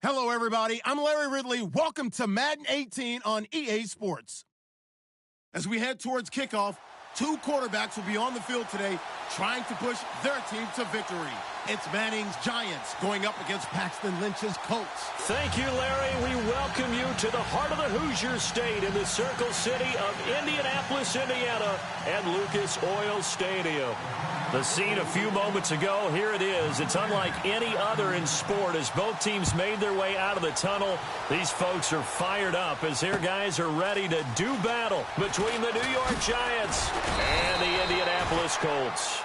Hello, everybody. I'm Larry Ridley. Welcome to Madden 18 on EA Sports. As we head towards kickoff, two quarterbacks will be on the field today trying to push their team to victory. It's Manning's Giants going up against Paxton Lynch's Colts. Thank you, Larry. We welcome you to the heart of the Hoosier State in the Circle City of Indianapolis, Indiana, at Lucas Oil Stadium. The scene a few moments ago, here it is. It's unlike any other in sport as both teams made their way out of the tunnel. These folks are fired up as their guys are ready to do battle between the New York Giants and the Indianapolis Colts.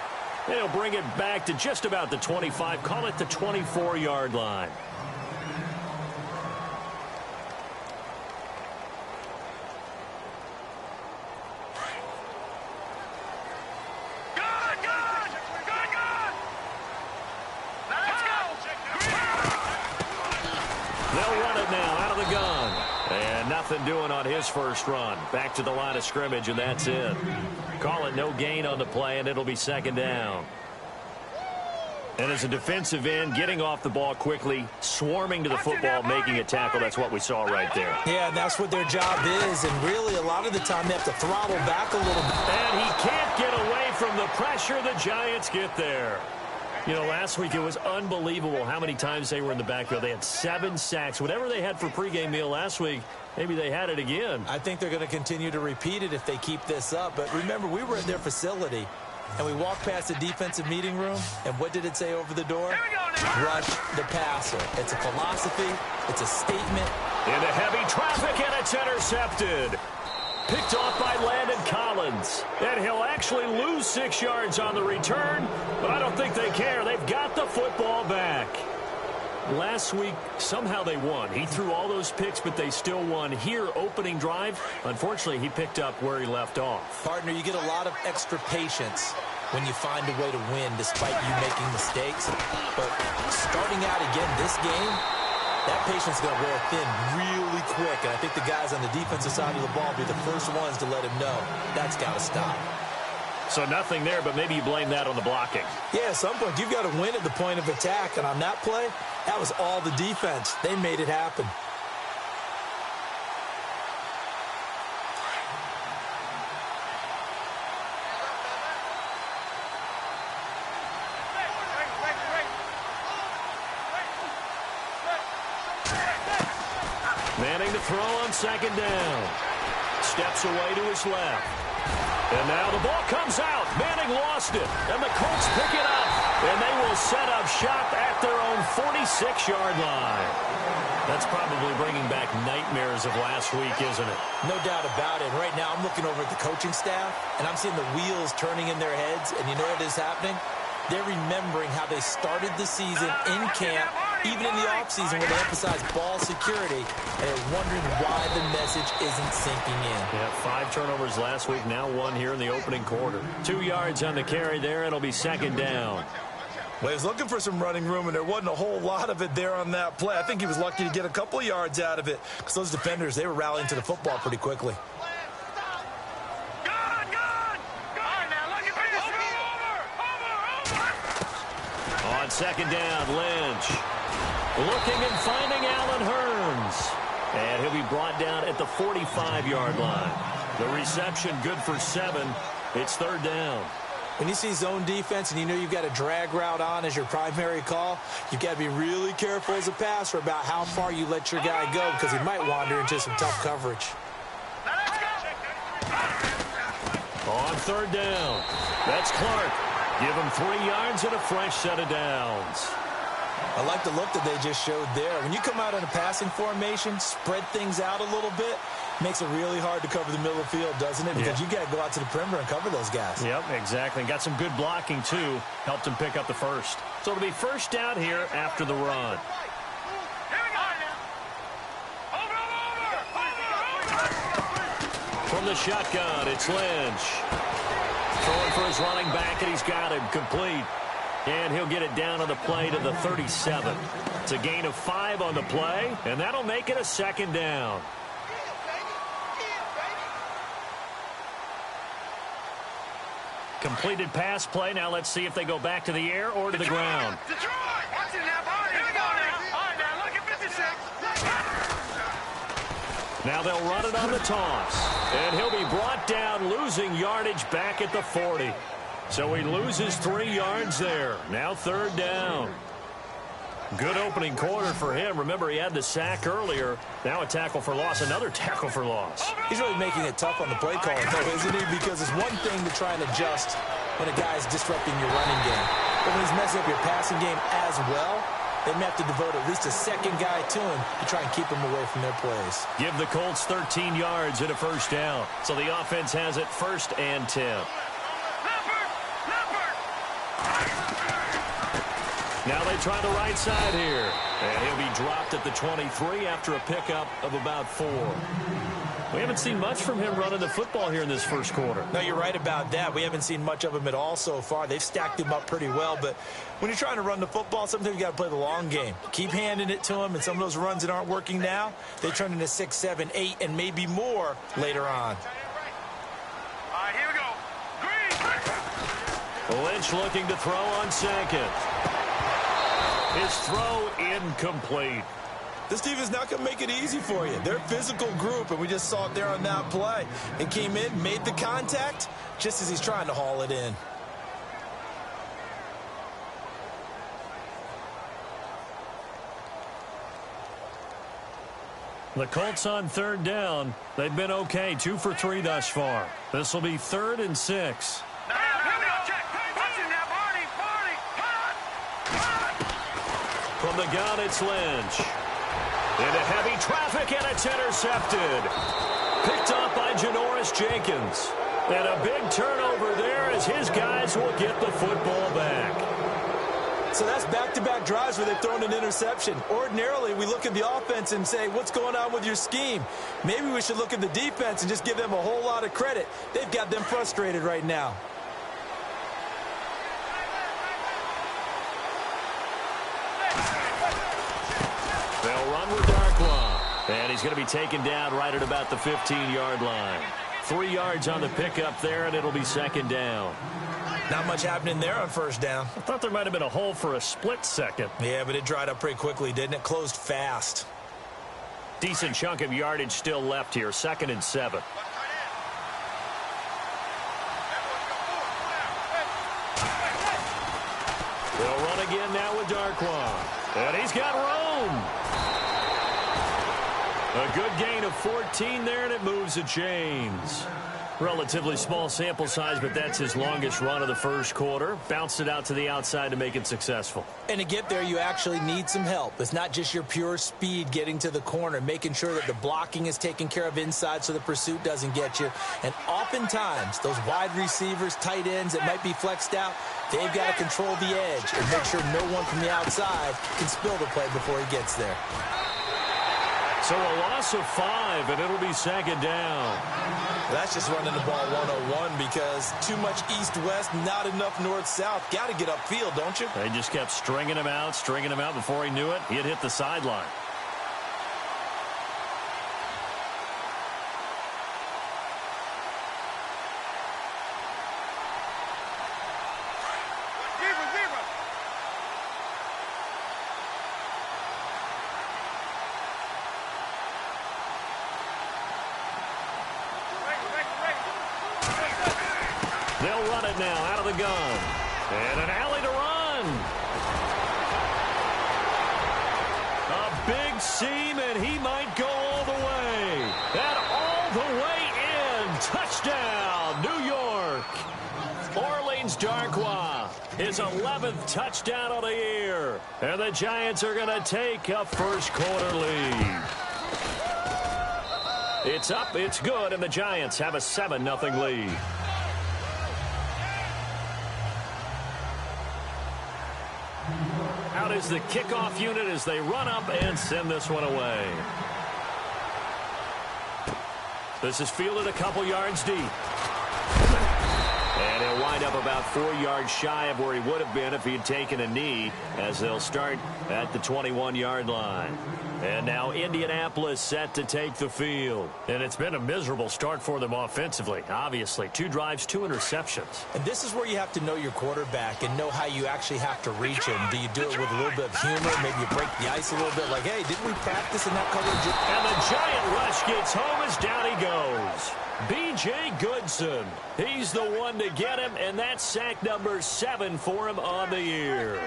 They'll bring it back to just about the 25, call it the 24-yard line. They'll run it now out of the gun. And nothing doing on his first run. Back to the line of scrimmage, and that's it. Call it no gain on the play, and it'll be second down. And as a defensive end, getting off the ball quickly, swarming to the football, making a tackle, that's what we saw right there. Yeah, and that's what their job is, and really a lot of the time they have to throttle back a little bit. And he can't get away from the pressure. The Giants get there. You know, last week it was unbelievable how many times they were in the backfield. They had 7 sacks. Whatever they had for pregame meal last week, maybe they had it again. I think they're going to continue to repeat it if they keep this up. But remember, we were in their facility, and we walked past the defensive meeting room, and what did it say over the door? Rush the passer. It's a philosophy. It's a statement. Into heavy traffic, and it's intercepted. Picked off by Landon Collins. And he'll actually lose 6 yards on the return, but I don't think they care. They've got the football back. Last week, somehow they won. He threw all those picks, but they still won. Here, opening drive, unfortunately, he picked up where he left off. Partner, you get a lot of extra patience when you find a way to win despite you making mistakes. But starting out again this game, that patience is going to wear thin really quick, and I think the guys on the defensive side of the ball will be the first ones to let him know that's got to stop. So nothing there, but maybe you blame that on the blocking. Yeah, at some point, you've got to win at the point of attack, and on that play, that was all the defense. They made it happen. Manning to throw on second down. Steps away to his left. And now the ball comes out. Manning lost it. And the Colts pick it up. And they will set up shop at their own 46-yard line. That's probably bringing back nightmares of last week, isn't it? No doubt about it. Right now I'm looking over at the coaching staff, and I'm seeing the wheels turning in their heads. And you know what is happening? They're remembering how they started the season in camp, even in the offseason where they emphasized ball security, and they're wondering why the message isn't sinking in. Yeah, 5 turnovers last week, now 1 here in the opening quarter. 2 yards on the carry there, it'll be second down. Well, he was looking for some running room, and there wasn't a whole lot of it there on that play. I think he was lucky to get a couple of yards out of it because those defenders, they were rallying to the football pretty quickly. On second down, Lynch looking and finding Allen Hurns. And he'll be brought down at the 45-yard line. The reception good for 7. It's third down. When you see zone defense and you know you've got a drag route on as your primary call, you've got to be really careful as a passer about how far you let your guy go because he might wander into some tough coverage. On third down, that's Clark. Give him 3 yards and a fresh set of downs. I like the look that they just showed there. When you come out in a passing formation, spread things out a little bit, makes it really hard to cover the middle of the field, doesn't it? Because you got to go out to the perimeter and cover those guys. Yep, exactly. Got some good blocking, too. Helped him pick up the first. So it'll be first down here after the run. From the shotgun, it's Lynch. Throwing for his running back, and he's got him complete. And he'll get it down on the play to the 37. It's a gain of 5 on the play, and that'll make it a second down. Completed pass play. Now let's see if they go back to the air or to the ground. Detroit! Watch it now, Barney. Here we go now. All right, now look at 50 seconds. Now they'll run it on the toss. And he'll be brought down, losing yardage back at the 40. So he loses 3 yards there. Now 3rd down. Good opening quarter for him. Remember, he had the sack earlier. Now a tackle for loss, another tackle for loss. He's really making it tough on the play calling, though, isn't he? Because it's one thing to try and adjust when a guy's disrupting your running game. But when he's messing up your passing game as well, they may have to devote at least a second guy to him to try and keep him away from their plays. Give the Colts 13 yards and a 1st down. So the offense has it 1st and 10. Now they try the right side here. And he'll be dropped at the 23 after a pickup of about 4. We haven't seen much from him running the football here in this 1st quarter. No, you're right about that. We haven't seen much of him at all so far. They've stacked him up pretty well. But when you're trying to run the football, sometimes you got to play the long game. Keep handing it to him, and some of those runs that aren't working now, they turn into 6, 7, 8, and maybe more later on. All right, here we go. Lynch looking to throw on 2nd. His throw incomplete. This defense not going to make it easy for you. They're a physical group, and we just saw it there on that play. And came in, made the contact, just as he's trying to haul it in. The Colts on 3rd down. They've been okay, 2 for 3 thus far. This will be 3rd and 6. From the gun, it's Lynch. Into heavy traffic, and it's intercepted. Picked up by Janoris Jenkins. And a big turnover there as his guys will get the football back. So that's back-to-back drives where they've thrown an interception. Ordinarily, we look at the offense and say, what's going on with your scheme? Maybe we should look at the defense and just give them a whole lot of credit. They've got them frustrated right now. They'll run with Darkwa. And he's going to be taken down right at about the 15-yard line. 3 yards on the pickup there, and it'll be 2nd down. Not much happening there on 1st down. I thought there might have been a hole for a split second. Yeah, but it dried up pretty quickly, didn't it? Closed fast. Decent chunk of yardage still left here. 2nd and 7. They'll run again now with Darkwa. And he's got room. A good gain of 14 there, and it moves the chains. Relatively small sample size, but that's his longest run of the 1st quarter. Bounced it out to the outside to make it successful. And to get there, you actually need some help. It's not just your pure speed getting to the corner, making sure that the blocking is taken care of inside so the pursuit doesn't get you. And oftentimes, those wide receivers, tight ends that might be flexed out, they've got to control the edge and make sure no one from the outside can spill the play before he gets there. So a loss of 5, and it'll be 2nd down. That's just running the ball 101 because too much east-west, not enough north-south. Got to get upfield, don't you? They just kept stringing him out before he knew it. He had hit the sideline. They'll run it now out of the gun. And an alley to run. A big seam, and he might go all the way. And all the way in. Touchdown, New York. Orleans Darkwa, his 11th touchdown of the year. And the Giants are going to take a 1st quarter lead. It's up, it's good, and the Giants have a 7-0 lead. Out is the kickoff unit as they run up and send this one away. This is fielded a couple yards deep. And he'll wind up about 4 yards shy of where he would have been if he had taken a knee, as they'll start at the 21-yard line. And now Indianapolis set to take the field. And it's been a miserable start for them offensively, obviously. 2 drives, 2 interceptions. And this is where you have to know your quarterback and know how you actually have to reach him. Do you do it with a little bit of humor? Maybe you break the ice a little bit like, hey, didn't we practice in that coverage? And the giant rush gets home as down he goes. B.J. Goodson. He's the one to get him, and that's sack number 7 for him on the year.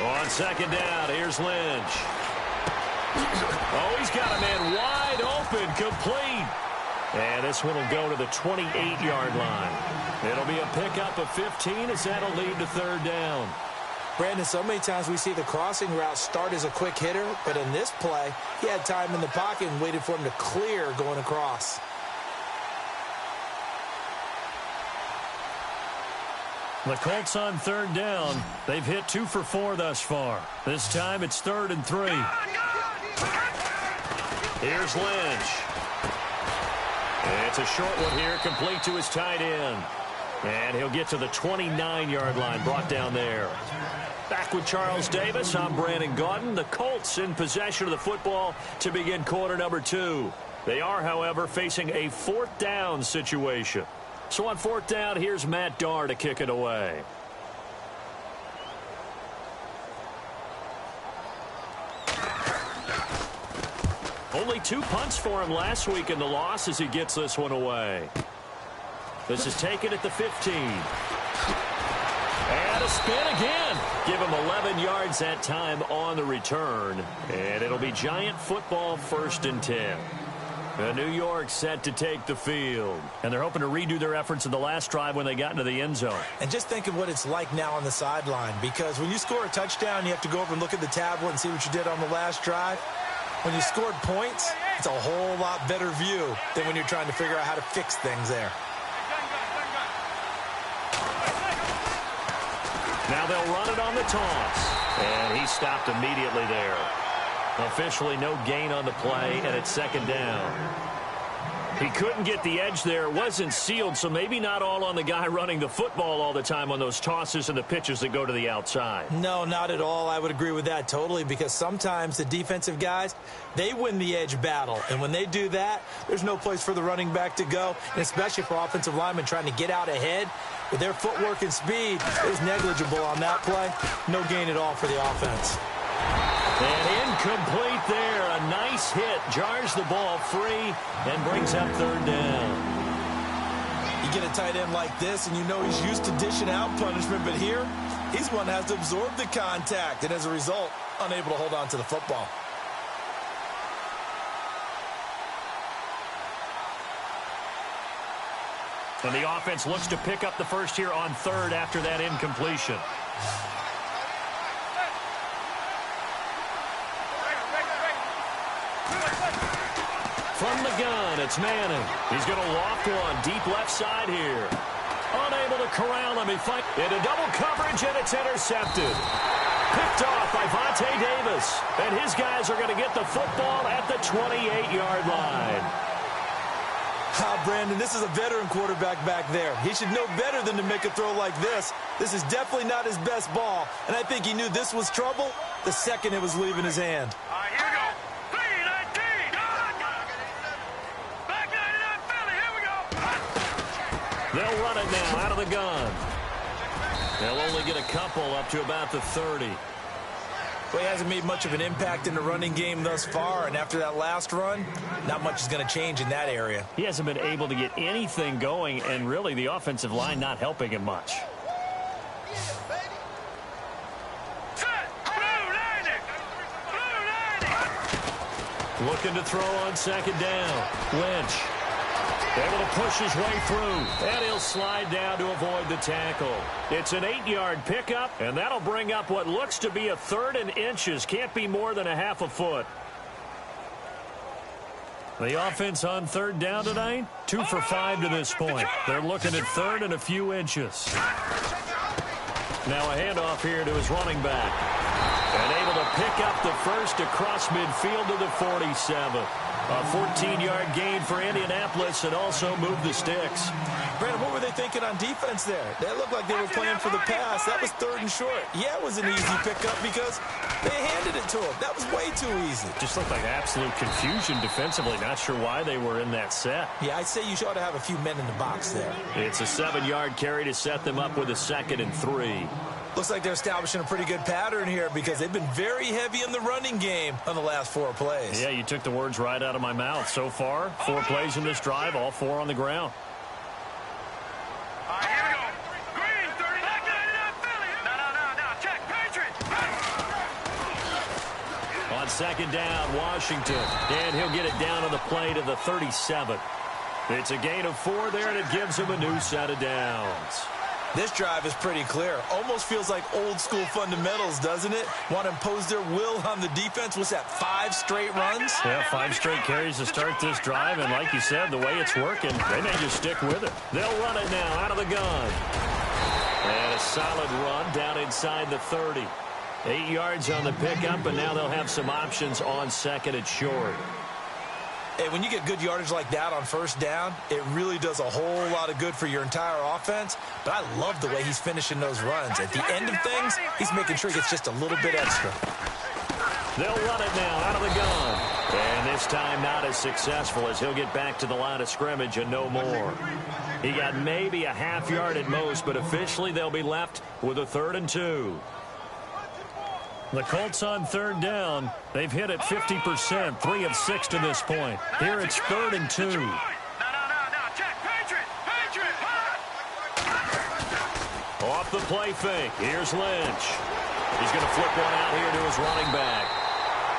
On second down, here's Lynch. Oh, he's got a man wide open, complete. And this one will go to the 28-yard line. It'll be a pickup of 15 as that'll lead to third down. Brandon, so many times we see the crossing route start as a quick hitter, but in this play, he had time in the pocket and waited for him to clear going across. The Colts on third down. They've hit 2 for 4 thus far. This time it's 3rd and 3. Here's Lynch. It's a short one here, complete to his tight end. And he'll get to the 29-yard line, brought down there. Back with Charles Davis, I'm Brandon Gaudin. The Colts in possession of the football to begin quarter number 2. They are, however, facing a 4th down situation. So on 4th down, here's Matt Darr to kick it away. Only 2 punts for him last week in the loss as he gets this one away. This is taken at the 15. And a spin again. Give him 11 yards that time on the return. And it'll be Giant football 1st and 10. New York set to take the field. And they're hoping to redo their efforts in the last drive when they got into the end zone. And just think of what it's like now on the sideline, because when you score a touchdown, you have to go over and look at the tablet and see what you did on the last drive. When you scored points, it's a whole lot better view than when you're trying to figure out how to fix things there. Now they'll run it on the toss. And he stopped immediately there. Officially no gain on the play, and it's 2nd down. He couldn't get the edge there. It wasn't sealed, so maybe not all on the guy running the football all the time on those tosses and the pitches that go to the outside. No, not at all. I would agree with that totally, because sometimes the defensive guys, they win the edge battle. And when they do that, there's no place for the running back to go, and especially for offensive linemen trying to get out ahead. With their footwork and speed, it was negligible on that play. No gain at all for the offense. And incomplete there. A nice hit. Jars the ball free and brings up 3rd down. You get a tight end like this, and you know he's used to dishing out punishment, but here, he's one that has to absorb the contact, and as a result, unable to hold on to the football. And the offense looks to pick up the first here on 3rd after that incompletion. From the gun, it's Manning. He's going to loft one deep left side here. Unable to corral him. He fights into double coverage, and it's intercepted. Picked off by Vontae Davis. And his guys are going to get the football at the 28-yard line. Brandon, this is a veteran quarterback back there. He should know better than to make a throw like this. This is definitely not his best ball, and I think he knew this was trouble the second it was leaving his hand. All right, here we go. 3-19. Back 99 Philly. Here we go. They'll run it now out of the gun. They'll only get a couple up to about the 30. Well, he hasn't made much of an impact in the running game thus far, and after that last run, not much is going to change in that area. He hasn't been able to get anything going, and really the offensive line not helping him much. Looking to throw on 2nd down. Lynch able to push his way through, and he'll slide down to avoid the tackle. It's an 8-yard pickup, and that'll bring up what looks to be a 3rd and inches. Can't be more than a half a foot. The offense on 3rd down tonight, 2 for 5 to this point. They're looking at 3rd and a few inches. Now a handoff here to his running back. And able to pick up the first across midfield to the 47. A 14-yard gain for Indianapolis and also move the sticks. Brandon, what were they thinking on defense there? They looked like they were playing for the pass. That was 3rd and short. Yeah, it was an easy pickup because they handed it to him. That was way too easy. Just looked like absolute confusion defensively. Not sure why they were in that set. Yeah, I'd say you ought to have a few men in the box there. It's a 7-yard carry to set them up with a 2nd and 3. Looks like they're establishing a pretty good pattern here because they've been very heavy in the running game on the last 4 plays. Yeah, you took the words right out of my mouth. So far, 4 plays in this drive, all 4 on the ground. All right, here we go. Green, 30. Back to Philly. No. Check. Patriots. On 2nd down, Washington. And he'll get it down on the play to the 37. It's a gain of 4 there, and it gives him a new set of downs. This drive is pretty clear. Almost feels like old school fundamentals, doesn't it? Want to impose their will on the defense. What's that, 5 straight runs? Yeah, 5 straight carries to start this drive. And like you said, the way it's working, they may just stick with it. They'll run it now out of the gun. And a solid run down inside the 30. 8 yards on the pickup, and now they'll have some options on 2nd and short. Hey, when you get good yardage like that on 1st down, it really does a whole lot of good for your entire offense. But I love the way he's finishing those runs. At the end of things, he's making sure he gets just a little bit extra. They'll run it now out of the gun. And this time not as successful as he'll get back to the line of scrimmage and no more. He got maybe a half yard at most, but officially they'll be left with a 3rd and 2. The Colts on 3rd down. They've hit it 50%, 3 of 6 to this point. Here it's 3rd and 2. No. Check. Patriot. Off the play fake. Here's Lynch. He's going to flip one out here to his running back.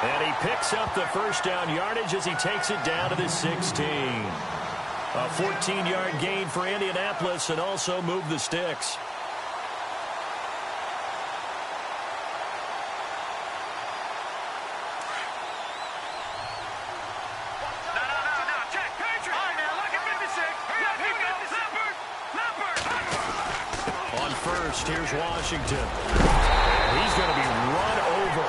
And he picks up the 1st down yardage as he takes it down to the 16. A 14-yard gain for Indianapolis and also move the sticks. Here's Washington. He's going to be run over,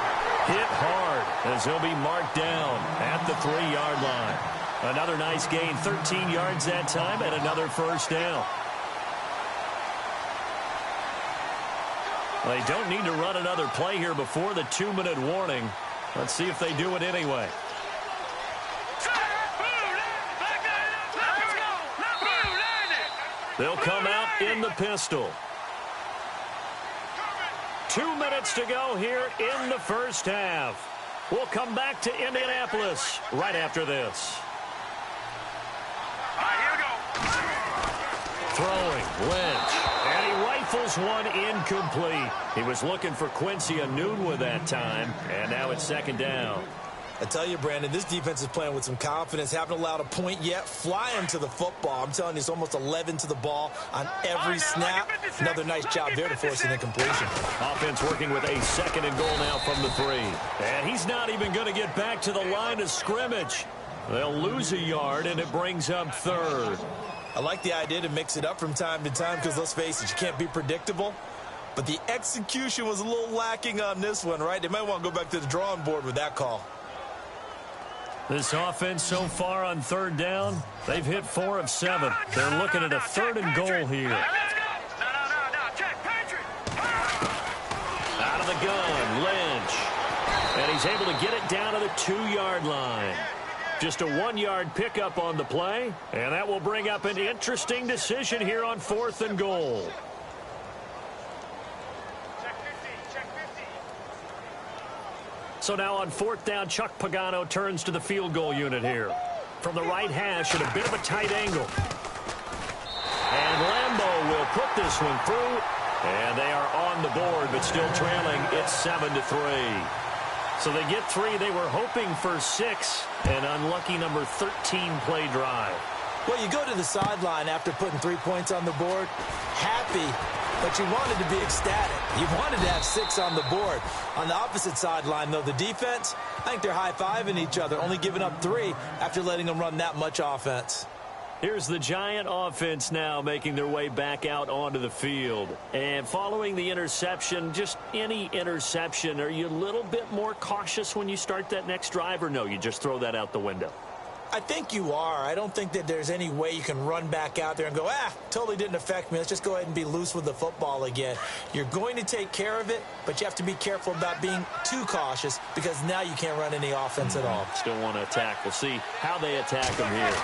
hit hard, as he'll be marked down at the 3-yard line. Another nice gain, 13 yards that time, and another 1st down. They don't need to run another play here before the 2-minute warning. Let's see if they do it anyway. They'll come out in the pistol. 2 minutes to go here in the 1st half. We'll come back to Indianapolis right after this. All right, here we go. Throwing, Lynch. And he rifles one incomplete. He was looking for Quincy Anoon with that time. And now it's 2nd down. I tell you, Brandon, this defense is playing with some confidence. Haven't allowed a point yet. Flying to the football. I'm telling you, it's almost 11 to the ball on every snap. Another nice job there to force an incompletion. Offense working with a 2nd and goal now from the 3. And he's not even going to get back to the line of scrimmage. They'll lose a yard, and it brings up 3rd. I like the idea to mix it up from time to time because, let's face it, you can't be predictable. But the execution was a little lacking on this one, right? They might want to go back to the drawing board with that call. This offense so far on 3rd down, they've hit 4 of 7. They're looking at a 3rd and goal here. No. Check. Patriot. Out of the gun, Lynch. And he's able to get it down to the 2-yard line. Just a 1-yard pickup on the play, and that will bring up an interesting decision here on 4th and goal. So now on 4th down, Chuck Pagano turns to the field goal unit here. From the right hash at a bit of a tight angle. And Lambeau will put this one through. And they are on the board, but still trailing. It's 7-3. So they get 3. They were hoping for 6. An unlucky number 13 play drive. Well, you go to the sideline after putting 3 points on the board, happy, but you wanted to be ecstatic. You wanted to have 6 on the board. On the opposite sideline, though, the defense, I think they're high-fiving each other, only giving up 3 after letting them run that much offense. Here's the Giant offense now making their way back out onto the field. And following the interception, just any interception, are you a little bit more cautious when you start that next drive, or no, you just throw that out the window? I think you are. I don't think that there's any way you can run back out there and go, totally didn't affect me. Let's just go ahead and be loose with the football again. You're going to take care of it, but you have to be careful about being too cautious because now you can't run any offense at all. Still want to attack. We'll see how they attack him here.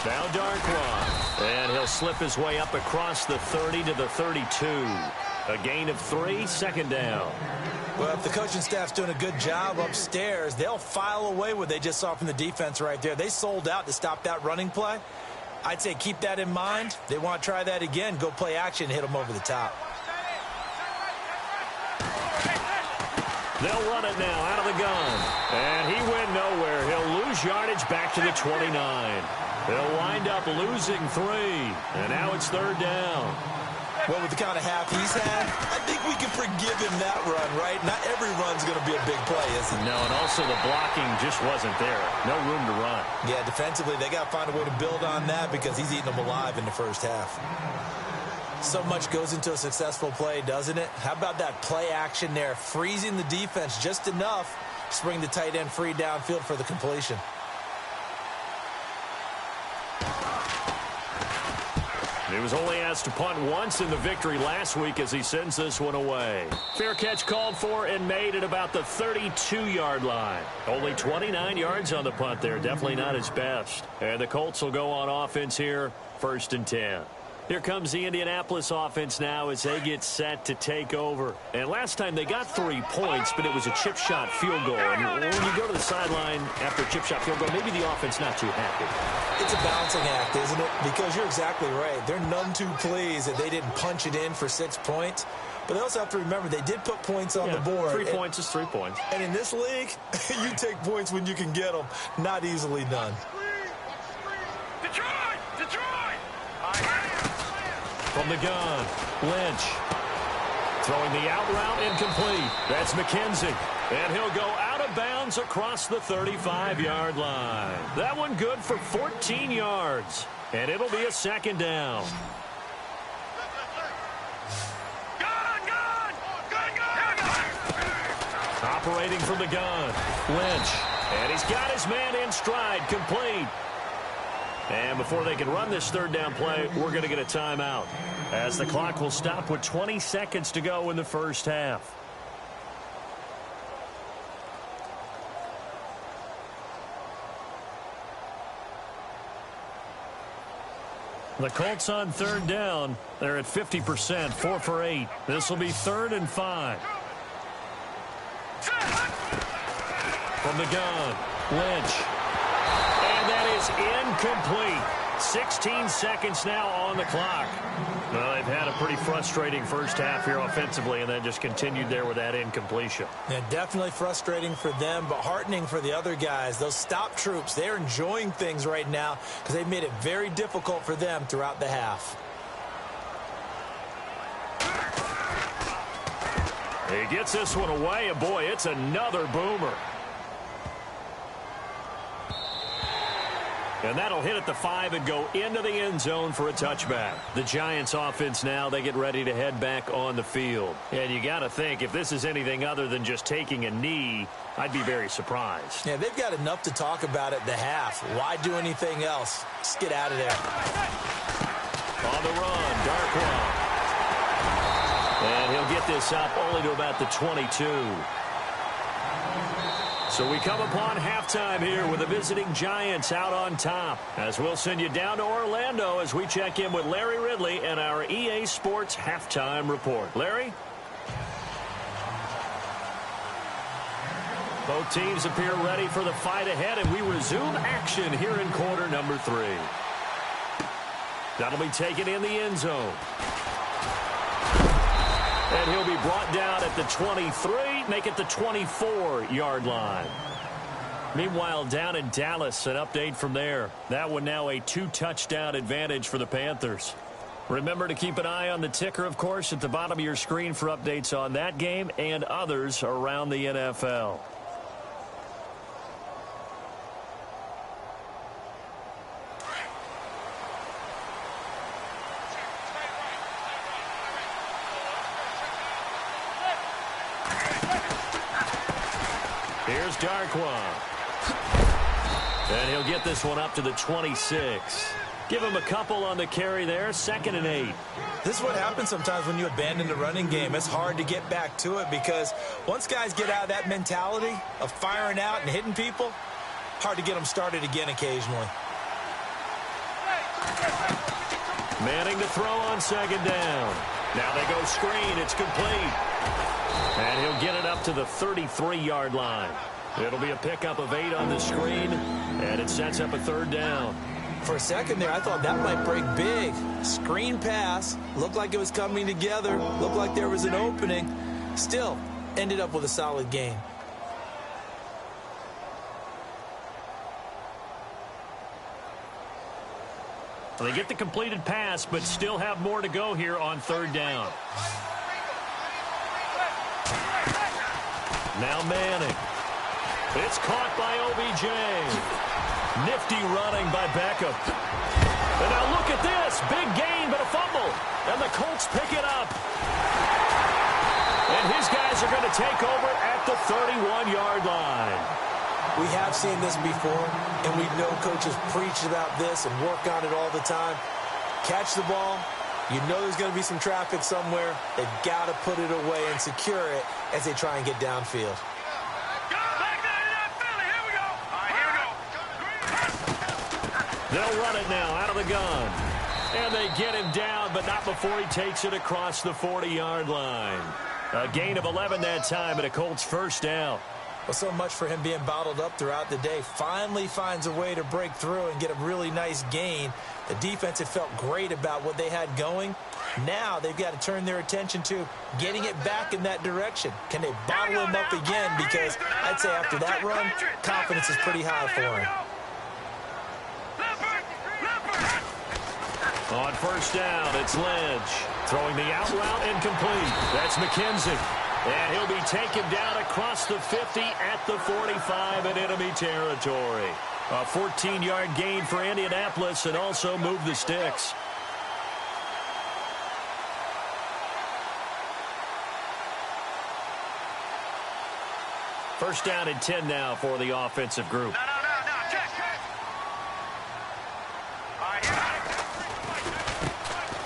Now Darkwa, and he'll slip his way up across the 30 to the 32. A gain of 3, second down. Well, if the coaching staff's doing a good job upstairs, they'll file away what they just saw from the defense right there. They sold out to stop that running play. I'd say keep that in mind. They want to try that again, go play action, hit them over the top. They'll run it now out of the gun. And he went nowhere. He'll lose yardage back to the 29. They'll wind up losing 3. And now it's third down. Well, with the kind of half he's had, I think we can forgive him that run, right? Not every run's going to be a big play, is it? No, and also the blocking just wasn't there. No room to run. Yeah, defensively, they got to find a way to build on that because he's eating them alive in the first half. So much goes into a successful play, doesn't it? How about that play action there, freezing the defense just enough to bring the tight end free downfield for the completion. He was only asked to punt once in the victory last week as he sends this one away. Fair catch called for and made at about the 32-yard line. Only 29 yards on the punt there. Definitely not his best. And the Colts will go on offense here, 1st and 10. Here comes the Indianapolis offense now as they get set to take over. And last time they got 3 points, but it was a chip shot field goal. And when you go to the sideline after a chip shot field goal, maybe the offense not too happy. It's a balancing act, isn't it? Because you're exactly right. They're none too pleased that they didn't punch it in for 6 points. But they also have to remember they did put points on the board. 3 points is 3 points. And in this league, you take points when you can get them. Not easily done. Detroit! From the gun, Lynch. Throwing the out route incomplete. That's McKenzie. And he'll go out of bounds across the 35-yard line. That one good for 14 yards. And it'll be a second down. Gun! Operating from the gun, Lynch. And he's got his man in stride, complete. And before they can run this third down play, we're going to get a timeout, as the clock will stop with 20 seconds to go in the first half. The Colts on third down. They're at 50%, 4 for 8. This will be 3rd and 5. From the gun, Lynch. And that is incomplete. 16 seconds now on the clock. Well, they've had a pretty frustrating first half here offensively, and then just continued there with that incompletion. Yeah, definitely frustrating for them, but heartening for the other guys. Those stop troops, they're enjoying things right now because they've made it very difficult for them throughout the half. He gets this one away, and boy, it's another boomer. And that'll hit at the 5 and go into the end zone for a touchback. The Giants offense now, they get ready to head back on the field. And you got to think, if this is anything other than just taking a knee, I'd be very surprised. Yeah, they've got enough to talk about at the half. Why do anything else? Just get out of there. On the run, Darkwa. And he'll get this up only to about the 22. So we come upon halftime here with the visiting Giants out on top. As we'll send you down to Orlando as we check in with Larry Ridley and our EA Sports halftime report. Larry? Both teams appear ready for the fight ahead, and we resume action here in quarter number 3. That'll be taken in the end zone. And he'll be brought down at the 23, make it the 24-yard line. Meanwhile, down in Dallas, an update from there. That one now a 2-touchdown advantage for the Panthers. Remember to keep an eye on the ticker, of course, at the bottom of your screen for updates on that game and others around the NFL. Here's Darkwa. And he'll get this one up to the 26. Give him a couple on the carry there. 2nd and 8. This is what happens sometimes when you abandon the running game. It's hard to get back to it because once guys get out of that mentality of firing out and hitting people, hard to get them started again occasionally. Manning to throw on 2nd down. Now they go screen. It's complete. And he'll get it up to the 33-yard line. It'll be a pickup of 8 on the screen, and it sets up a 3rd down. For a second there, I thought that might break big. Screen pass. Looked like it was coming together. Looked like there was an opening. Still, ended up with a solid gain. They get the completed pass, but still have more to go here on 3rd down. Now Manning. It's caught by OBJ. Nifty running by Beckham. And now look at this. Big gain, but a fumble. And the Colts pick it up. And his guys are going to take over at the 31-yard line. We have seen this before, and we know coaches preach about this and work on it all the time. Catch the ball. You know there's going to be some traffic somewhere. They've got to put it away and secure it as they try and get downfield. They'll run it now out of the gun. And they get him down, but not before he takes it across the 40-yard line. A gain of 11 that time, and a Colts 1st down. Well, so much for him being bottled up throughout the day. Finally finds a way to break through and get a really nice gain. The defense had felt great about what they had going. Now they've got to turn their attention to getting it back in that direction. Can they bottle him up again? Because I'd say after that run, confidence is pretty high for him. On 1st down, it's Lynch. Throwing the out route incomplete. That's McKenzie. And he'll be taken down across the 50 at the 45 in enemy territory. A 14-yard gain for Indianapolis and also move the sticks. First down and 10 now for the offensive group.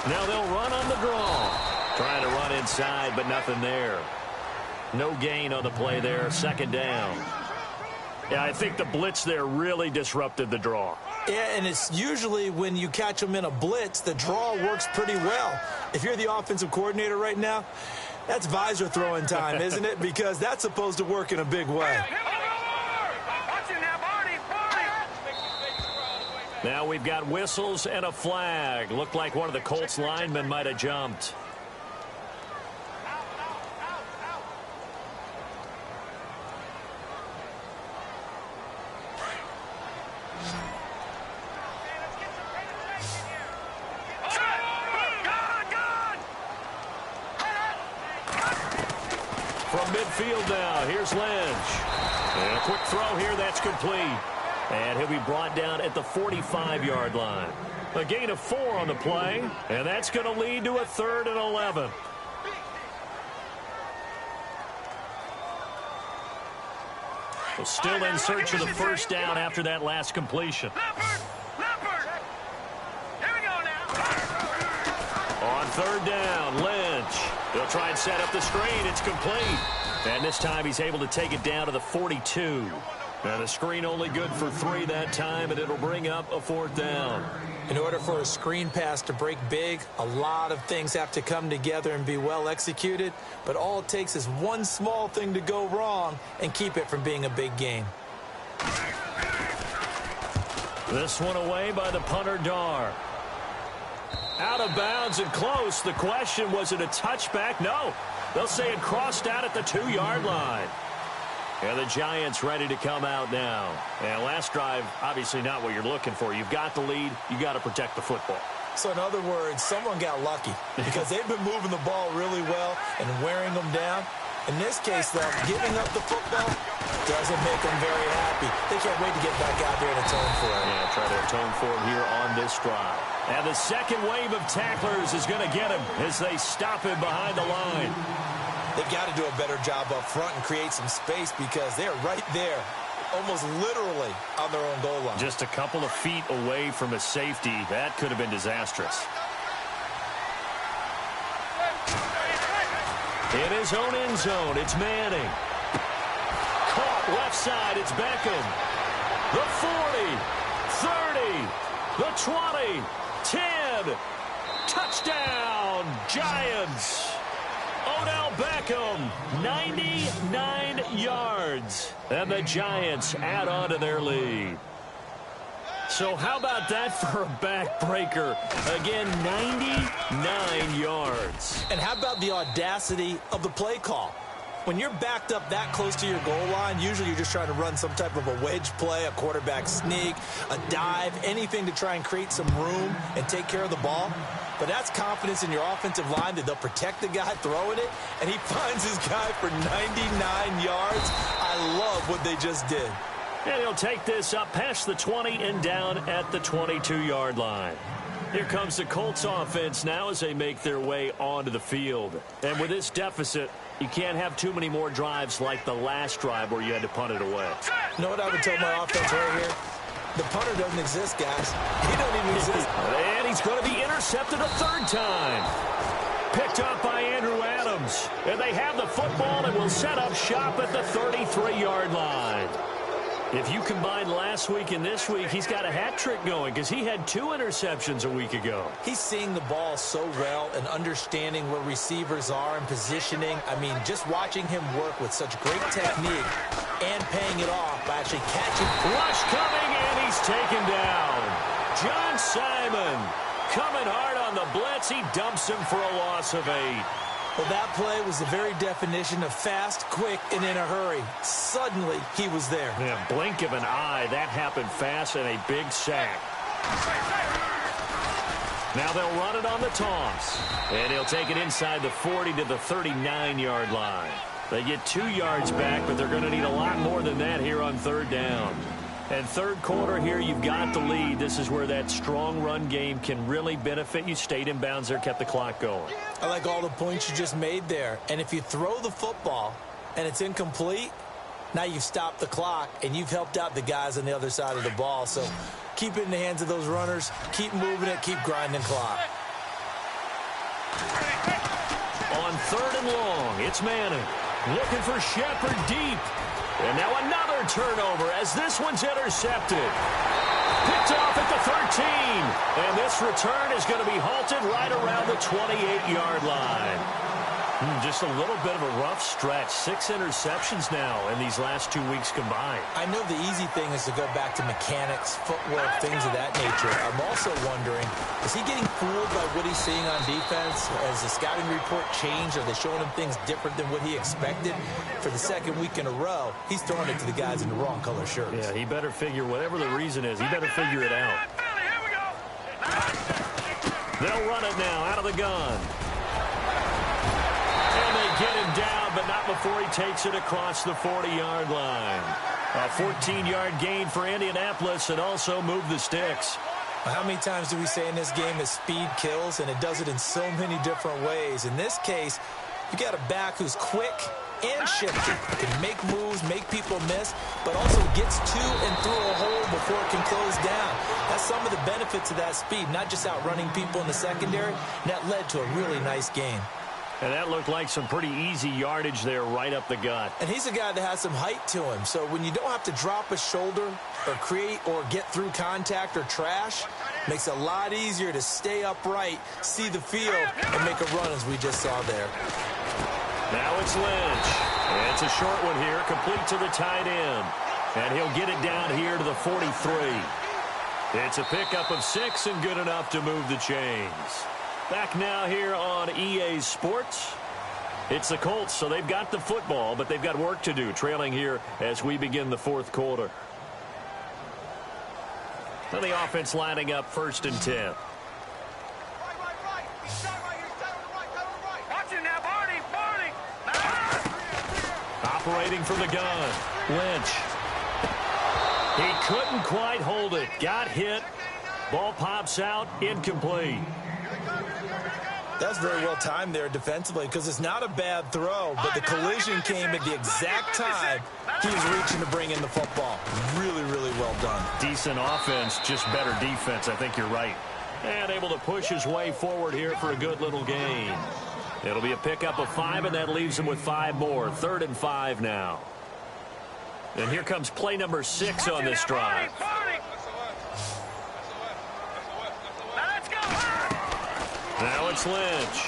Now they'll run on the draw. Trying to run inside, but nothing there. No gain on the play there. 2nd down. Yeah, I think the blitz there really disrupted the draw. Yeah, and it's usually when you catch them in a blitz, the draw works pretty well. If you're the offensive coordinator right now, that's visor throwing time, isn't it? Because that's supposed to work in a big way. Now we've got whistles and a flag. Looked like one of the Colts linemen might have jumped. From midfield now, here's Lynch. And a quick throw here, that's complete. And he'll be brought down at the 45-yard line. A gain of 4 on the play, and that's going to lead to a 3rd and 11. Well, still in search of the 1st down after that last completion. On 3rd down, Lynch. He'll try and set up the screen. It's complete. And this time he's able to take it down to the 42. And the screen only good for 3 that time, and it'll bring up a 4th down. In order for a screen pass to break big, a lot of things have to come together and be well executed. But all it takes is one small thing to go wrong and keep it from being a big game. This one away by the punter, Dar. Out of bounds and close. The question, was it a touchback? No. They'll say it crossed out at the 2-yard line. And the Giants ready to come out now. And last drive, obviously not what you're looking for. You've got the lead. You got to protect the football. So in other words, someone got lucky because they've been moving the ball really well and wearing them down. In this case, though, giving up the football doesn't make them very happy. They can't wait to get back out there and atone for it. Yeah, try to atone for it here on this drive. And the second wave of tacklers is going to get him as they stop him behind the line. They've got to do a better job up front and create some space because they're right there, almost literally on their own goal line. Just a couple of feet away from a safety. That could have been disastrous. In his own end zone, it's Manning. Caught left side, it's Beckham. The 40, 30, the 20, 10. Touchdown, Giants. Odell Beckham, 99 yards. And the Giants add on to their lead. So how about that for a backbreaker? Again, 99 yards. And how about the audacity of the play call? When you're backed up that close to your goal line, usually you're just trying to run some type of a wedge play, a quarterback sneak, a dive, anything to try and create some room and take care of the ball. But that's confidence in your offensive line that they'll protect the guy throwing it, and he finds his guy for 99 yards. I love what they just did. And he'll take this up past the 20 and down at the 22-yard line. Here comes the Colts offense now as they make their way onto the field. And with this deficit, you can't have too many more drives like the last drive where you had to punt it away. You know what I would tell my offense right here? The punter doesn't exist, guys. He don't even exist. And he's going to be intercepted a third time. Picked up by Andrew Adams. And they have the football and will set up shop at the 33-yard line. If you combine last week and this week, he's got a hat trick going because he had 2 interceptions a week ago. He's seeing the ball so well and understanding where receivers are and positioning. I mean, just watching him work with such great technique and paying it off by actually catching. Rush coming, and he's taken down. John Simon coming hard on the blitz. He dumps him for a loss of 8. Well, that play was the very definition of fast, quick, and in a hurry. Suddenly, he was there. Yeah, blink of an eye. That happened fast and a big sack. Now they'll run it on the toss. And he'll take it inside the 40 to the 39-yard line. They get 2 yards back, but they're going to need a lot more than that here on third down. And third quarter here, you've got the lead. This is where that strong run game can really benefit you. Stayed in bounds there, kept the clock going. I like all the points you just made there. And if you throw the football and it's incomplete, now you've stopped the clock and you've helped out the guys on the other side of the ball. So keep it in the hands of those runners. Keep moving it. Keep grinding clock. On third and long, it's Manning. Looking for Shepard deep. And now another turnover as this one's intercepted. Picked off at the 13. And this return is going to be halted right around the 28-yard line. Just a little bit of a rough stretch. 6 interceptions now in these last 2 weeks combined. I know the easy thing is to go back to mechanics, footwork, things of that nature. I'm also wondering, is he getting fooled by what he's seeing on defense? Has the scouting report changed? Are they showing him things different than what he expected? For the second week in a row, he's throwing it to the guys in the wrong color shirts. Yeah, he better figure, whatever the reason is, he better figure it out. They'll run it now out of the gun. Get him down, but not before he takes it across the 40-yard line. A 14-yard gain for Indianapolis and also move the sticks. How many times do we say in this game that speed kills, and it does it in so many different ways? In this case, you got a back who's quick and shifty. Can make moves, make people miss, but also gets to and through a hole before it can close down. That's some of the benefits of that speed, not just outrunning people in the secondary. And that led to a really nice game. And that looked like some pretty easy yardage there right up the gut. And he's a guy that has some height to him. So when you don't have to drop a shoulder or create or get through contact or trash, makes it a lot easier to stay upright, see the field, and make a run as we just saw there. Now it's Lynch. And it's a short one here, complete to the tight end. And he'll get it down here to the 43. It's a pickup of 6 and good enough to move the chains. Back now here on EA Sports. It's the Colts, so they've got the football, but they've got work to do, trailing here as we begin the fourth quarter. So the offense lining up 1st and 10. Watch it now, Barney. Operating from the gun, Lynch. He couldn't quite hold it. Got hit. Ball pops out, incomplete. That's very well timed there defensively because it's not a bad throw, but the collision came at the exact time he was reaching to bring in the football. Really, really well done. Decent offense, just better defense. I think you're right. And able to push his way forward here for a good little gain. It'll be a pickup of 5, and that leaves him with 5 more. 3rd and 5 now. And here comes play number 6 on this drive. Now it's Lynch.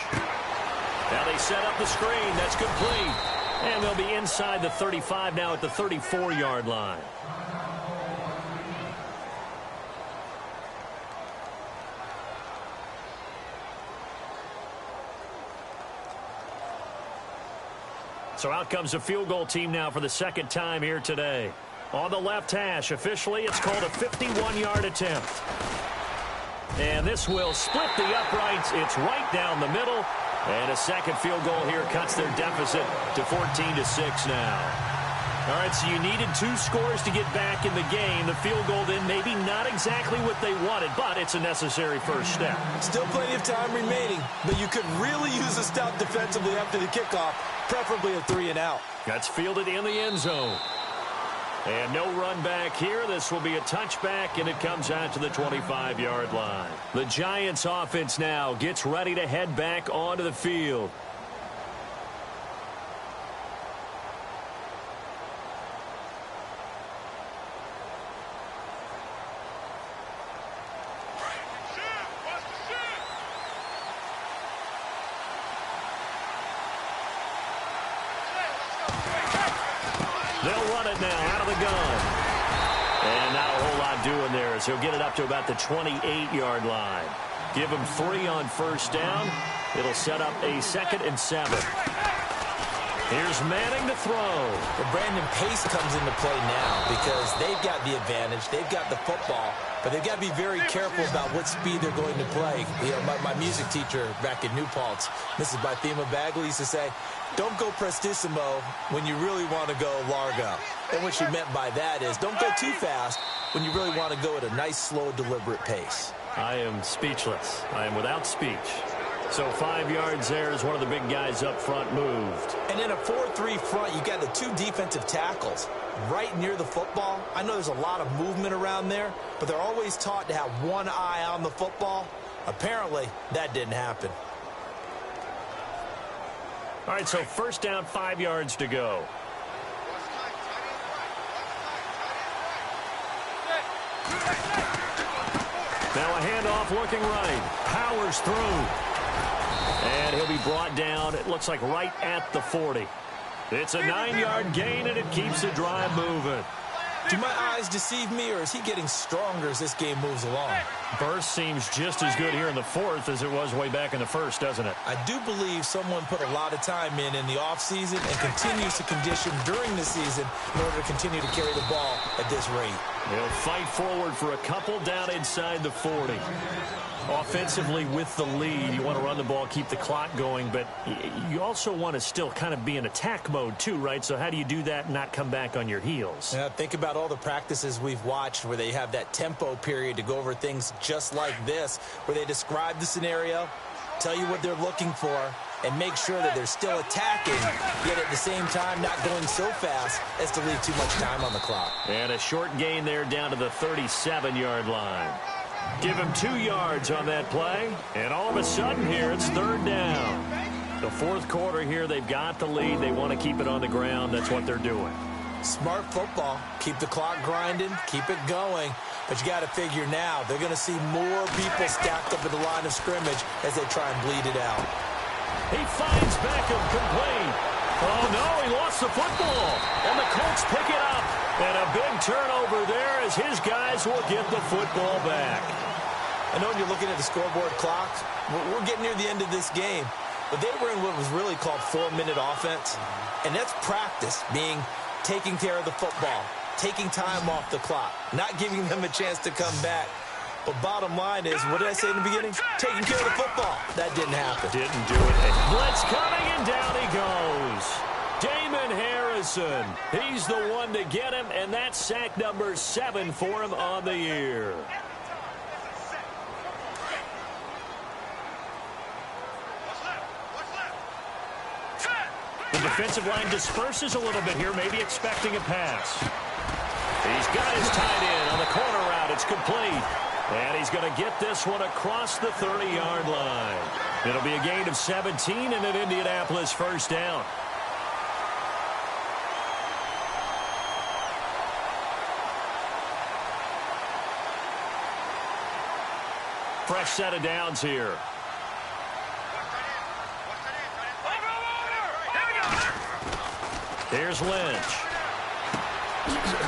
Now they set up the screen. That's complete. And they'll be inside the 35 now at the 34-yard line. So out comes the field goal team now for the 2nd time here today. On the left hash, officially, it's called a 51-yard attempt. And this will split the uprights. It's right down the middle. And a second field goal here cuts their deficit to 14-6 now. All right, so you needed 2 scores to get back in the game. The field goal then maybe not exactly what they wanted, but it's a necessary first step. Still plenty of time remaining, but you could really use a stop defensively after the kickoff, preferably a 3-and-out. That's fielded in the end zone. And no run back here. This will be a touchback, and it comes out to the 25-yard line. The Giants offense now gets ready to head back onto the field. They'll run it now out of the gun. And not a whole lot doing there as he'll get it up to about the 28-yard line. Give him 3 on first down. It'll set up a 2nd and 7. Here's Manning to throw. Well, Brandon, pace comes into play now because they've got the advantage. They've got the football, but they've got to be very careful about what speed they're going to play. You know, my music teacher back in New Paltz, Mrs. Bythema Bagley, used to say, don't go prestissimo when you really want to go largo. And what she meant by that is don't go too fast when you really want to go at a nice, slow, deliberate pace. I am speechless. I am without speech. So 5 yards there as one of the big guys up front moved. And in a 4-3 front, you got the 2 defensive tackles right near the football. I know there's a lot of movement around there, but they're always taught to have one eye on the football. Apparently, that didn't happen. All right, so first down, 5 yards to go. Now a handoff looking right. Powers through. And he'll be brought down, it looks like right at the 40. It's a 9-yard gain, and it keeps the drive moving. Do my eyes deceive me, or is he getting stronger as this game moves along? Burst seems just as good here in the 4th as it was way back in the 1st, doesn't it? I do believe someone put a lot of time in the offseason and continues to condition during the season in order to continue to carry the ball at this rate. They'll fight forward for a couple down inside the 40. Offensively with the lead, you want to run the ball, keep the clock going, but you also want to still kind of be in attack mode too, right? So how do you do that and not come back on your heels? Yeah, think about all the practices we've watched where they have that tempo period to go over things just like this, where they describe the scenario, tell you what they're looking for, and make sure that they're still attacking, yet at the same time not going so fast as to leave too much time on the clock. And a short gain there down to the 37-yard line. Give him 2 yards on that play, and all of a sudden here it's 3rd down. The 4th quarter here, they've got the lead. They want to keep it on the ground. That's what they're doing. Smart football. Keep the clock grinding, keep it going. But you got to figure now they're going to see more people stacked up at the line of scrimmage as they try and bleed it out. He finds Beckham complete. Oh, no, he lost the football. And the Colts pick it up. And a big turnover there as his guys will get the football back. I know when you're looking at the scoreboard clock, we're getting near the end of this game. But they were in what was really called 4-minute offense. And that's practice, being taking care of the football, taking time off the clock, not giving them a chance to come back. But bottom line is, what did I say in the beginning? Taking care of the football. That didn't happen. Didn't do it. Blitz coming, and down he goes. Damon Harrison. He's the one to get him, and that's sack number 7 for him on the year. The defensive line disperses a little bit here, maybe expecting a pass. He's got his tight end on the corner route. It's complete. And he's going to get this one across the 30-yard line. It'll be a gain of 17 and an Indianapolis first down. Fresh set of downs here. Here's Lynch.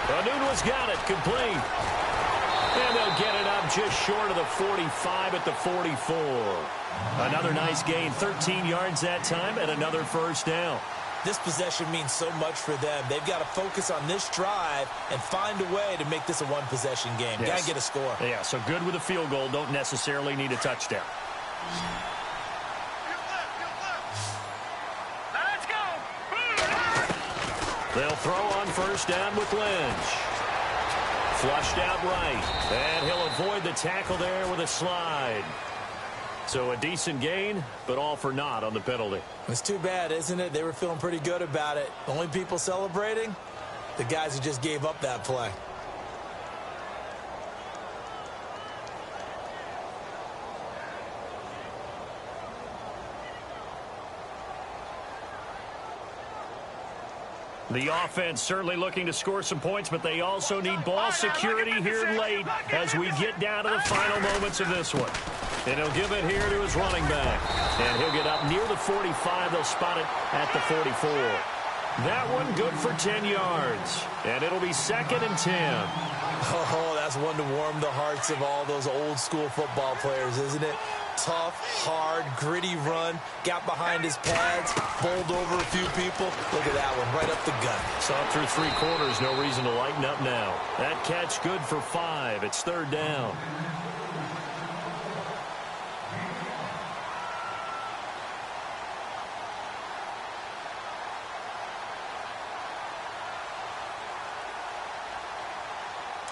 Anunua's got it, complete. And they'll get it up just short of the 45 at the 44. Another nice gain, 13 yards that time, and another first down. This possession means so much for them. They've got to focus on this drive and find a way to make this a one-possession game. Yes. Got to get a score. Yeah, so good with a field goal. Don't necessarily need a touchdown. Let's go. They'll throw on first down with Lynch. Flushed out right. And he'll avoid the tackle there with a slide. So a decent gain, but all for naught on the penalty. It's too bad, isn't it? They were feeling pretty good about it. The only people celebrating, the guys who just gave up that play. The offense certainly looking to score some points, but they also need ball security here late as we get down to the final moments of this one. And he'll give it here to his running back. And he'll get up near the 45. They'll spot it at the 44. That one good for 10 yards. And it'll be 2nd and 10. Oh, that's one to warm the hearts of all those old-school football players, isn't it? Tough, hard, gritty run. Got behind his pads, bowled over a few people. Look at that one, right up the gut. Saw it through 3 quarters. No reason to lighten up now. That catch good for 5. It's 3rd down.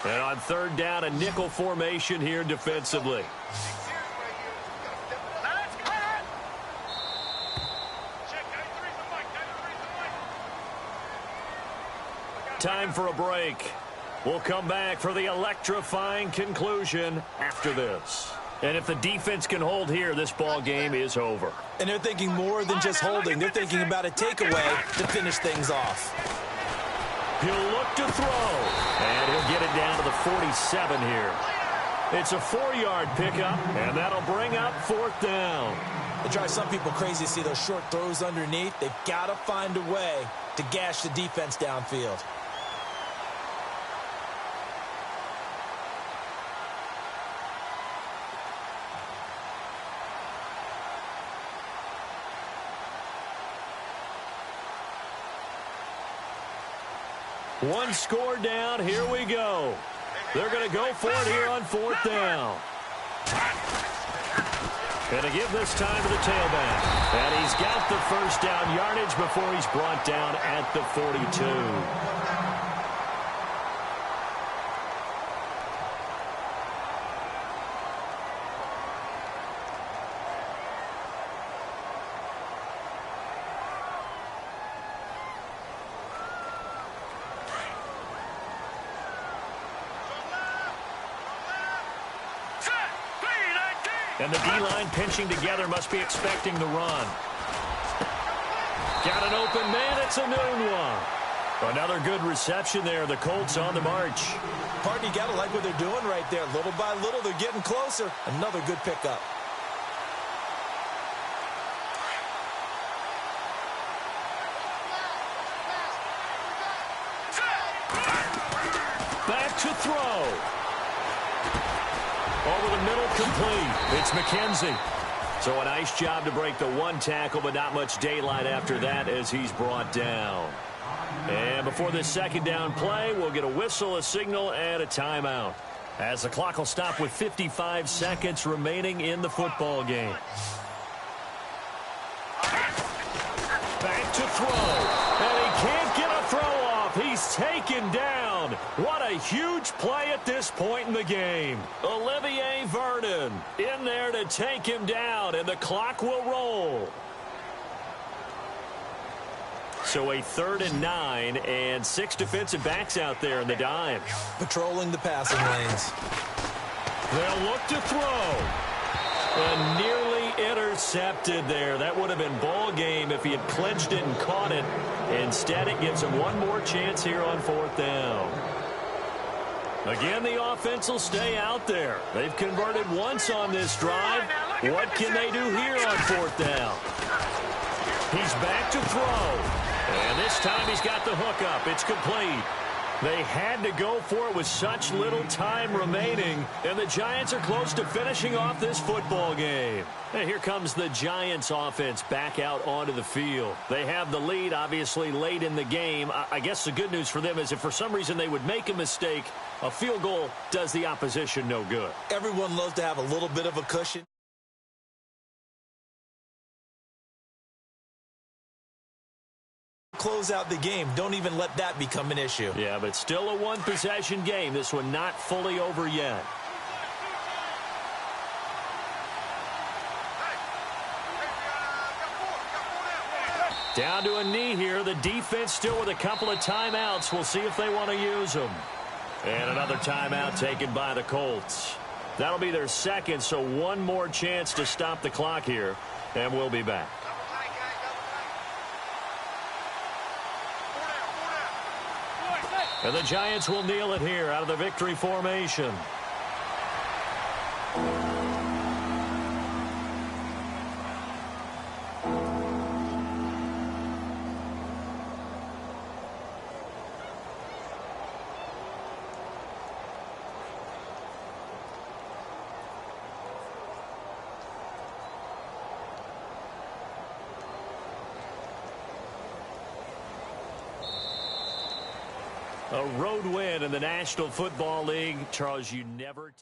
And on 3rd down, a nickel formation here defensively. Time for a break. We'll come back for the electrifying conclusion after this. And if the defense can hold here, this ball game is over. And they're thinking more than just holding. They're thinking about a takeaway to finish things off. He'll look to throw, and he'll get it down to the 47 here. It's a 4-yard pickup, and that'll bring up 4th down. It drives some people crazy to see those short throws underneath. They've got to find a way to gash the defense downfield. One score down. Here we go. They're going to go for it here on 4th down. Going to give this time to the tailback. And he's got the first down yardage before he's brought down at the 42. And the D-line pinching together, must be expecting the run. Got an open man, it's Anunoa. Another good reception there. The Colts on the march. Partner, you got to like what they're doing right there. Little by little, they're getting closer. Another good pickup. Back to throw. Over the middle, complete. It's McKenzie. So a nice job to break the 1 tackle, but not much daylight after that as he's brought down. And before this 2nd down play, we'll get a whistle, a signal, and a timeout, as the clock will stop with 55 seconds remaining in the football game. Back to throw. And he can't get a throw off. He's taken down. What a huge play at this point in the game. Olivier Vernon in there to take him down, and the clock will roll. So a 3rd and 9 and 6 defensive backs out there in the dime. Patrolling the passing lanes. They'll look to throw. And nearly intercepted there. That would have been ball game if he had clinched it and caught it. Instead, it gives him one more chance here on 4th down. Again, the offense will stay out there. They've converted once on this drive. What can they do here on 4th down? He's back to throw. And this time he's got the hook up. It's complete. They had to go for it with such little time remaining. And the Giants are close to finishing off this football game. And here comes the Giants offense back out onto the field. They have the lead, obviously, late in the game. I guess the good news for them is if for some reason they would make a mistake, a field goal does the opposition no good. Everyone loves to have a little bit of a cushion. Close out the game. Don't even let that become an issue. Yeah, but still a one-possession game. This one not fully over yet. Down to a knee here. The defense still with a couple of timeouts. We'll see if they want to use them. And another timeout taken by the Colts. That'll be their second, so one more chance to stop the clock here, and we'll be back. And the Giants will kneel it here out of the victory formation. A road win in the National Football League. Charles, you never...